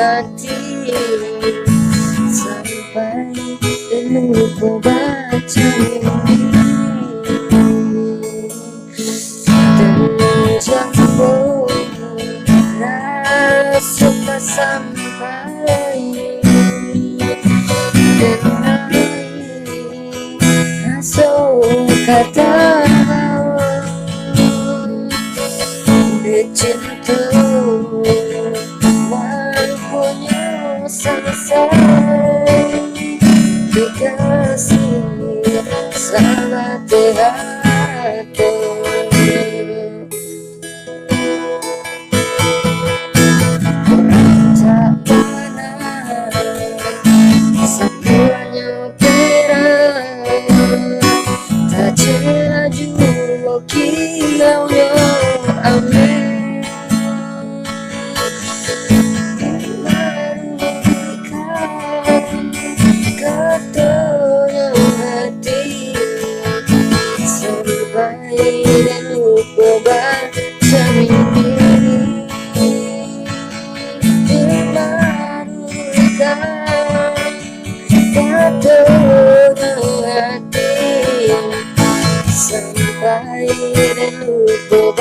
hati sampai lupa baca mimpi. Terjangkau rasa sampai dengan kata cinta waktunya selesai dikasih salah hati. Tak pernah sempurna kira tak jelaju kilau yo amin. Dan lupa baca mimpi dimarukan katanya hati sampai dan lupa